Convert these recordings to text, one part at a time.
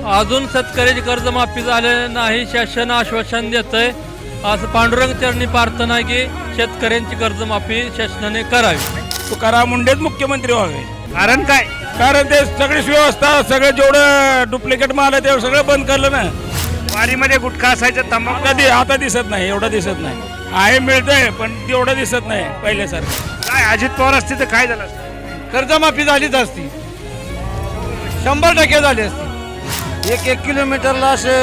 अजून शेतकऱ्याची कर्जमाफी झाले नाही, शासन आश्वासन देतंय. असं पांडुरंग चरणी प्रार्थना आहे की शेतकऱ्यांची कर्जमाफी शासनाने करावी. तुकाराम मुंडेच मुख्यमंत्री व्हावे. कारण काय? कारण ते सगळी व्यवस्था, सगळं जेवढं डुप्लिकेट माल आहे ते सगळं बंद करलं ना. वारीमध्ये गुटखा असायचं, तंबाखू आता दिसत नाही, एवढं दिसत नाही. आहे मिळतंय पण तेवढं दिसत नाही पहिल्यासारखं. काय अजित पवार असते तर काय झालं असतं? कर्जमाफी झालीच असती, 100% झाली असती. 1-1 किलोमीटरला असे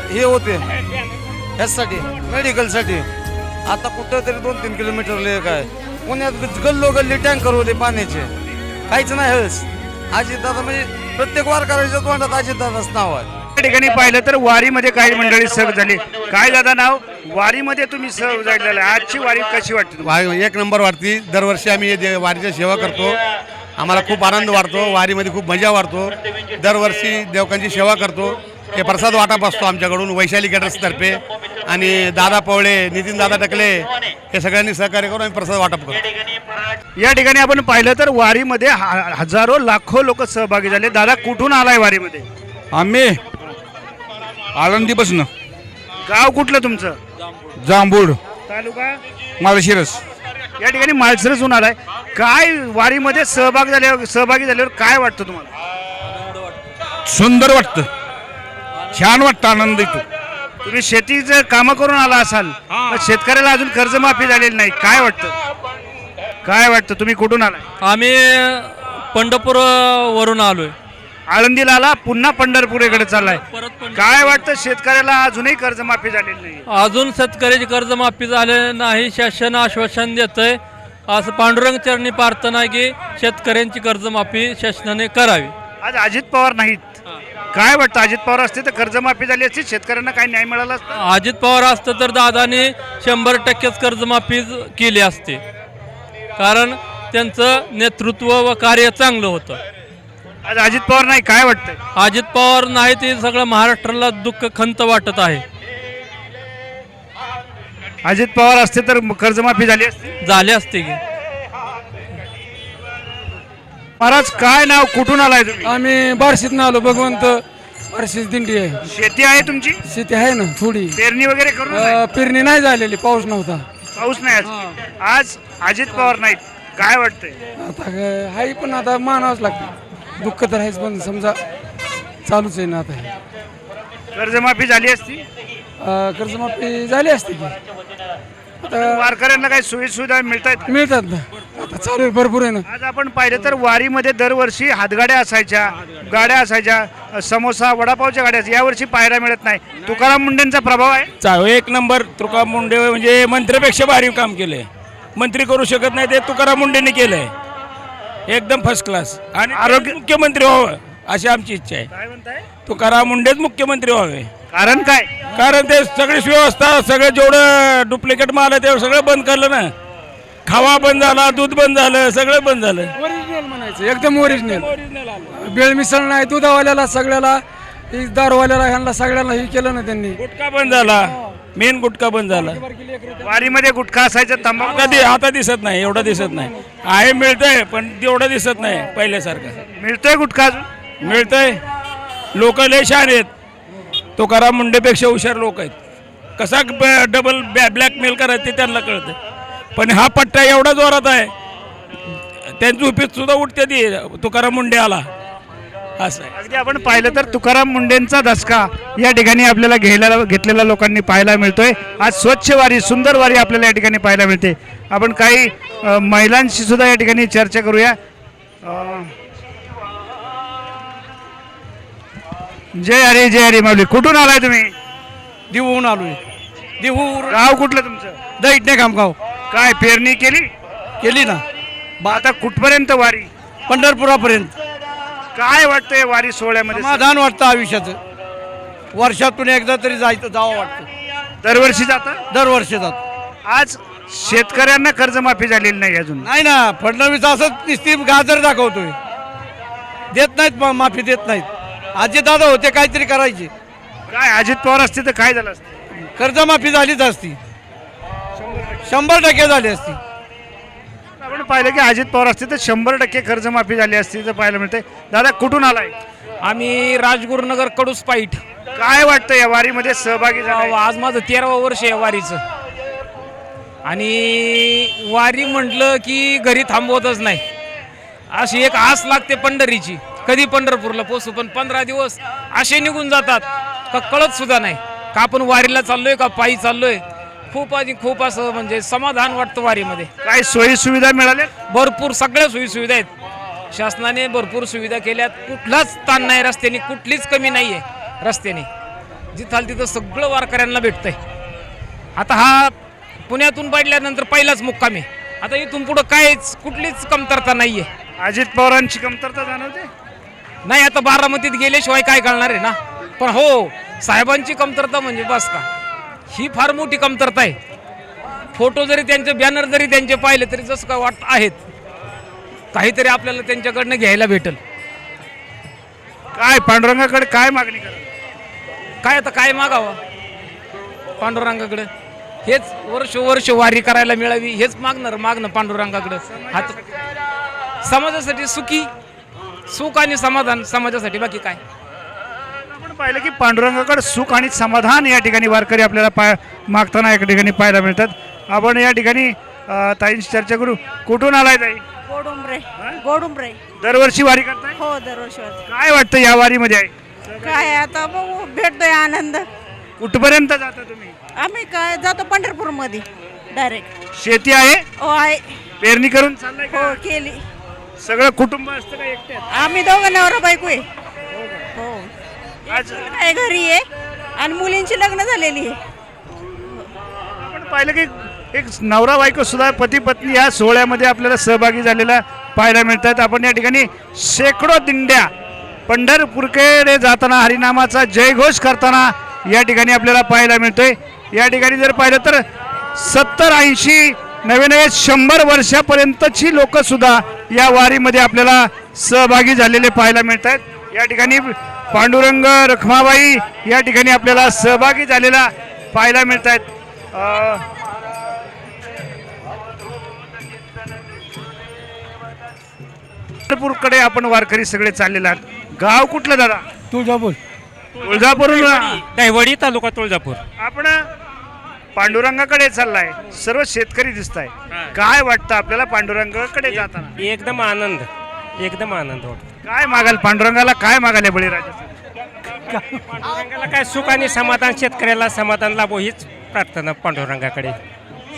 हे होते ह्यासाठी मेडिकलसाठी. आता कुठं तरी 2-3 किलोमीटरला काय. पुण्यात गल्लोगल्ली टँकर होते पाण्याचे, काहीच नाही. हळस अजितदादा म्हणजे प्रत्येक वारकऱ्याच्या तोंडात अजितदादाच नाव आहे. त्या ठिकाणी पाहिलं तर वारीमध्ये काही मंडळी सहभाग झाली. काय दादा नाव? वारीमध्ये तुम्ही सहभाग झालेला आहे. आजची वारी कशी वाटते तुम्हाला? एक नंबर वाटते. दरवर्षी आम्ही वारीची सेवा करतो, आम्हाला खूप आनंद वाटतो. वारीमध्ये खूप मजा वाटतो. दरवर्षी देवकांची सेवा करतो. हे प्रसाद वाटप असतो आमच्याकडून वैशाली कॅटर्सतर्फे, आणि दादा पवळे, नितीन दादा टकले हे सगळ्यांनी सहकार्य करून आम्ही प्रसाद वाटप करतो. या ठिकाणी आपण पाहिलं तर वारीमध्ये हजारो लाखो लोक सहभागी झाले. दादा कुठून आलाय वारीमध्ये? आम्ही आळंदीपासून. गाव कुठलं तुमचं? जांभूळ तालुका माळशिरस. या ठिकाणी माळशिरसून आलाय. काय वारीमध्ये सहभागी झाल्यावर काय वाटतं तुम्हाला? सुंदर वाटतं, छान वाटतं, आनंद येतो. तुम्ही शेतीचं कामं करून आला असाल, पण शेतकऱ्याला अजून कर्जमाफी झालेली नाही. काय वाटतं? काय वाटतं? तुम्ही कुठून आलाय? आम्ही पंढरपूर वरून आलोय. आळंदीला आला, पुन्हा पंढरपूरकडे चाललाय. परत काय वाटतं? शेतकऱ्याला अजूनही कर्जमाफी झालेली नाही. अजून शेतकऱ्याची कर्जमाफी झाले नाही, शासन आश्वासन देतंय. असं पांडुरंग चरणी प्रार्थना आहे की शेतकऱ्यांची कर्जमाफी शासनाने करावी. आज अजित पवार नाहीत. काय वाटतं? अजित पवार असते तर कर्जमाफी झाली असती, शेतकऱ्यांना काही न्याय मिळाला असता? अजित पवार असतं तर दादाने 100% कर्जमाफी केली असते, कारण त्यांचं नेतृत्व व कार्य चांगलं होतं. आज अजित पवार नाही. काय वाटतंय? अजित पवार नाही ते सगळं महाराष्ट्राला दुःख खंत वाटत आहे. अजित पवार असते तर कर्जमाफी झाली असती. झाले असते की. महाराज काय नाव? कुठून आलाय तुम्ही? आम्ही बार्शीतून आलो. भगवंत बार्शीच दिंडी आहे. शेती आहे तुमची? शेती आहे ना थोडी. पेरणी वगैरे करून आलाय? पेरणी नाही झालेली, पाऊस नव्हता. पाऊस नाही आज. आज अजित पवार नाहीत. काय वाटतंय? आता हाही पण आता मानावंच लागतं. दुःख तर आहेच, पण समजा चालूच आहे ना आता. कर्जमाफी झाली असती. कर्जमाफी झाली असते की. आता वारकऱ्यांना काही सोयी सुविधा मिळतात? मिळतात ना, आता चालू आहे, भरपूर आहे ना. आज आपण पाहिलं तर वारीमध्ये दरवर्षी हातगाड्या असायच्या, गाड्या असायच्या, समोसा वडापावच्या गाड्या. यावर्षी पाहायला मिळत नाही. तुकाराम मुंडेंचा प्रभाव आहे. एक नंबर. तुकाराम मुंडे म्हणजे मंत्र्यापेक्षा भारी काम केलंय. मंत्री करू शकत नाही ते तुकाराम मुंडेंनी केलंय. एकदम फर्स्ट क्लास. आणि आरोग्य मुख्यमंत्री व्हावं अशी आमची इच्छा आहे. काय म्हणताय? तुकाराम मुंडेच मुख्यमंत्री व्हावे. कारण काय? कारण ते सगळी व्यवस्था, सगळं जेवढं डुप्लिकेट माल आहे ते सगळं बंद करलं ना. खावा बंद झाला, दूध बंद झालं, सगळं बंद झालं. ओरिजिनल म्हणायचं, एकदम ओरिजिनल. बेळ मिसळ नाही, दुधावाल्याला सगळ्याला, दारूवाल्याला, ह्यांना सगळ्याला हे केलं ना त्यांनी. गुटखा बंद झाला, मेन गुटखा बंद झाला. वारीमध्ये गुटखा असायचं, तंबाखू आता दिसत नाही, एवढं दिसत नाही. आहे मिळतंय पण तेवढं दिसत नाही पहिल्यासारखं. मिळतोय गुटखा अजून? मिळतंय. लोक लय छान आहेत. तुकाराम मुंडेपेक्षा हुशार लोक आहेत. कसा डबल ब्लॅकमेल करायचं ते त्यांना कळतं. पण हा पट्टा एवढा जोरात आहे, त्यांची उपीत सुद्धा उठते ती तुकाराम मुंडे आला असं आहे. अगदी आपण पाहिलं तर तुकाराम मुंडेंचा धसका या ठिकाणी आपल्याला घेतलेल्या लोकांनी पाहायला मिळतोय. आज स्वच्छ वारी, सुंदर वारी आपल्याला या ठिकाणी पाहायला मिळते. आपण काही महिलांशी सुद्धा या ठिकाणी चर्चा करूया. जय हरी माऊली. कुठून आलाय तुम्ही? देहूहून आलोय. देहू गाव कुठलं तुमचं? दैठणे कामगाव. काय पेरणी केली ना. आता कुठपर्यंत वारी? पंढरपुरापर्यंत. काय वाटतंय वारी सोहळ्यामध्ये? समाधान वाटतं आयुष्याचं. वर्षातून एकदा तरी जावं वाटतं. दरवर्षी जाता? दरवर्षी जात. आज शेतकऱ्यांना कर्जमाफी झालेली नाही अजून. नाही ना, फडणवीस असंच निस्ती गाजर दाखवतोय. देत नाहीत, माफी देत नाहीत. अजितदादा होते काहीतरी करायचे. काय अजित पवार असते तर काय झालं असतं? कर्जमाफी झालीच असती, 100% झाली असती. आपण पाहिलं की अजित पवार असते तर 100% कर्जमाफी झाली असती तर पाहायला मिळते. दादा कुठून आलाय? आम्ही राजगुरुनगर कडूस पाईठ. काय वाटतं या वारीमध्ये सहभागी झाला? आज माझं 13वं वर्ष आहे वारीचं. आणि वारी म्हटलं की घरी थांबवतच नाही, अशी एक आस लागते पंढरीची, कधी पंढरपूरला पोचू. पण 15 दिवस असे निघून जातात का कळत सुद्धा नाही का आपण वारीला चाललोय का पायी चाललोय. खूप असं म्हणजे समाधान वाटतं वारीमध्ये. काय सोयी सुविधा मिळाल्या? भरपूर सगळ्या सोयीसुविधा आहेत. शासनाने भरपूर सुविधा केल्यात. कुठलाच ताण नाही रस्त्याने, कुठलीच कमी नाही आहे रस्त्याने. जिथं तिथं सगळं वारकऱ्यांना भेटतंय. आता हा पुण्यातून पडल्यानंतर पहिलाच मुक्काम आहे. आता इथून पुढं काहीच कुठलीच कमतरता नाही आहे. अजित पवारांची कमतरता जाणवते? नाही, आता बारामतीत गेल्याशिवाय काय कळणार आहे ना. पण हो, साहेबांची कमतरता म्हणजे बस का, ही फार मोठी कमतरता आहे. फोटो जरी त्यांचे, बॅनर जरी त्यांचे पाहिले तरी जसं काय वाटत आहेत काहीतरी आपल्याला त्यांच्याकडनं घ्यायला भेटल. काय पांडुरंगाकडे काय मागणी करा? काय आता काय मागावं पांडुरंगाकडे? हेच वर्ष वारी करायला मिळावी हेच मागणं पांडुरंगाकडे. हात समाजासाठी सुख आणि समाधान समाजासाठी, बाकी काय. आपण पाहिलं की पांडुरंगाकडे सुख आणि समाधान या ठिकाणी वारकरी आपल्याला मागताना या ठिकाणी पाहायला मिळतात. आपण या ठिकाणी ताईंशी चर्चा करू. कुठून आलाय ताई? गोडुंबरे. दरवर्षी वारी करताय? हो, दरवर्षी. काय वाटतं या वारीमध्ये आहे? काय आता बघू, भेटतोय आनंद. कुठपर्यंत जाता तुम्ही? आम्ही काय जातो पंढरपूर मध्ये डायरेक्ट. शेती आहे? हो आहे. पेरणी करून चाललाय का? हो, केली. सगळं कुटुंब असतं का एकट्यात? आम्ही दोघं नवरा बायको आहे. हो, आज आहे घरी आहे आणि मुलींची लग्न झालेली आहे. आपण पाहिलं की एक नवरा बायको सुद्धा पती पत्नी या सोहळ्यामध्ये आपल्याला सहभागी झालेला पाहायला मिळतात. आपण या ठिकाणी शेकडो दिंड्या पंढरपूरकडे जाताना हरिनामाचा जयघोष करताना या ठिकाणी आपल्याला पाहायला मिळतोय. या ठिकाणी जर पाहिलं तर 70, 80, नवे 100 वर्षापर्यंतची लोक सुद्धा या वारीमध्ये आपल्याला सहभागी झालेले पाहायला मिळतात. या ठिकाणी पांडुरंग रखमाबाई या ठिकाणी आपल्याला सहभागी झालेला पाहायला मिळत आहेत. पंढरपूरकडे आपण वारकरी सगळे चाललेले आहात. गाव कुठलं दादा? तुळजापूर. तुळजापूर. दहिवडी तालुका तुळजापूर. आपण पांडुरंगाकडे चाललाय, सर्व शेतकरी दिसत आहे. काय वाटतं आपल्याला पांडुरंगाकडे जाताना? एकदम आनंद होतो. काय मागाल पांडुरंगाला? काय मागाल या बळीराजासाठी? पांडुरंगाला काय सुख आणि समाधान, शेतकऱ्याला समाधान लाभो हीच प्रार्थना पांडुरंगाकडे.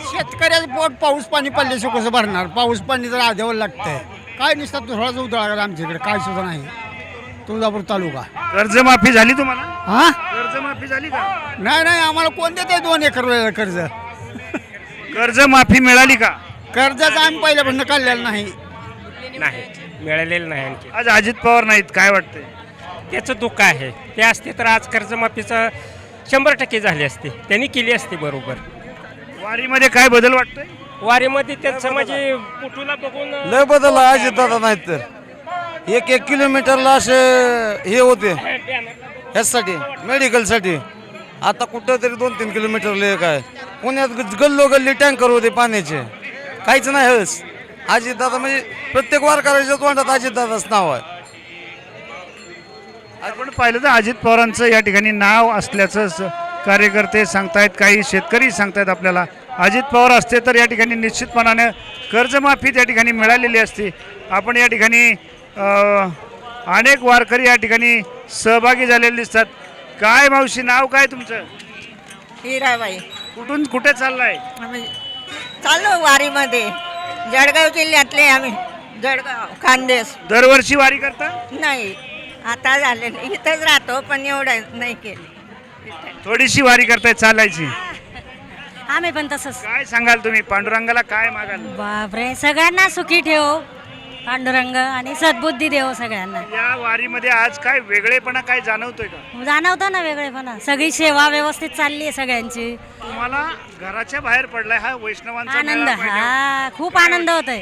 शेतकऱ्याचं पोट पाऊस पाणी पडल्याशिवाय कसं भरणार? पाऊस पाणी जर आध्यावर लागतंय. काय नुसतं थोडासा उतळा लागला आमच्याकडे, काय सुद्धा नाही. तुळजापूर तालुका. कर्जमाफी झाली तुम्हाला? हा, कर्जमाफी झाली का? नाही आम्हाला कोण देते 2 एकर कर्ज? कर्जमाफी मिळाली का? कर्जाचं आम्ही पहिल्यापासून काढलेलं नाही. मिळालेलं नाही आणखी. आज अजित पवार नाहीत, काय वाटतंय? त्याचं दुःख आहे. ते असते तर आज कर्जमाफीचं 100% झाली असते, त्यांनी केली असते बरोबर. वारीमध्ये काय बदल वाटतोय? वारीमध्ये त्यांचं म्हणजे पुटूला बघून लय बदल अजित दादा नाहीत तर 1 किलोमीटरला असे हे होते ह्यासाठी मेडिकलसाठी. आता कुठं तरी 2-3 किलोमीटरला काय पुण्यात गल्लोगल्ली टँकर होते पाण्याचे, काहीच नाही. हेच अजितदादा म्हणजे प्रत्येक वारकऱ्याच्या तोंडात अजितदादाच नाव आहे. आपण पाहिलं तर अजित पवारांचं या ठिकाणी नाव असल्याचं कार्यकर्ते सांगतायत, काही शेतकरी सांगतायत आपल्याला. अजित पवार असते तर या ठिकाणी निश्चितपणाने कर्जमाफी त्या ठिकाणी मिळालेली असते. आपण या ठिकाणी अनेक वारकरी या ठिकाणी सहभागी झालेले दिसतात. काय मावशी, नाव काय तुमचं? हिराबाई. कुठून कुठे चाललाय? आम्ही चाललो वारीमध्ये. जळगाव जिल्ह्यातले आम्ही. जळगाव, खानदेश. दरवर्षी वारी करता? नाही, आता झालेलं. इथंच राहतो पण एवढं नाही केलं. थोडीशी वारी करताय, चालायची. आम्ही पण तसंच. काय सांगाल तुम्ही? पांडुरंगाला काय मागाल? बापरे, सगळ्यांना सुखी ठेव पांडुरंग आणि सद्बुद्धी देव सगळ्यांना. या वारीमध्ये आज काय वेगळेपणा काय जाणवतोय का? जाणवतं ना वेगळेपणा. सगळी सेवा व्यवस्थित चालली आहे सगळ्यांची. तुम्हाला घराच्या बाहेर पडलाय हा वैष्णवांचा आनंद, मेळा पहिला. हा खूप आनंद होतोय,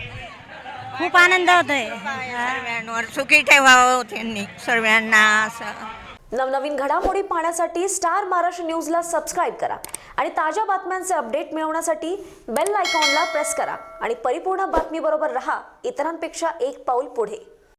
खूप आनंद होतोय. सर्वांवर सुखी ठेवावं त्यांनी सर्वांना असं. नवनवीन घडामोडी पाहण्यासाठी स्टार महाराष्ट्र न्यूजला सबस्क्राईब करा आणि ताज्या बातम्यांचे अपडेट मिळवण्यासाठी बेल आयकॉनला प्रेस करा आणि परिपूर्ण बातमीबरोबर रहा, इतरांपेक्षा एक पाऊल पुढे.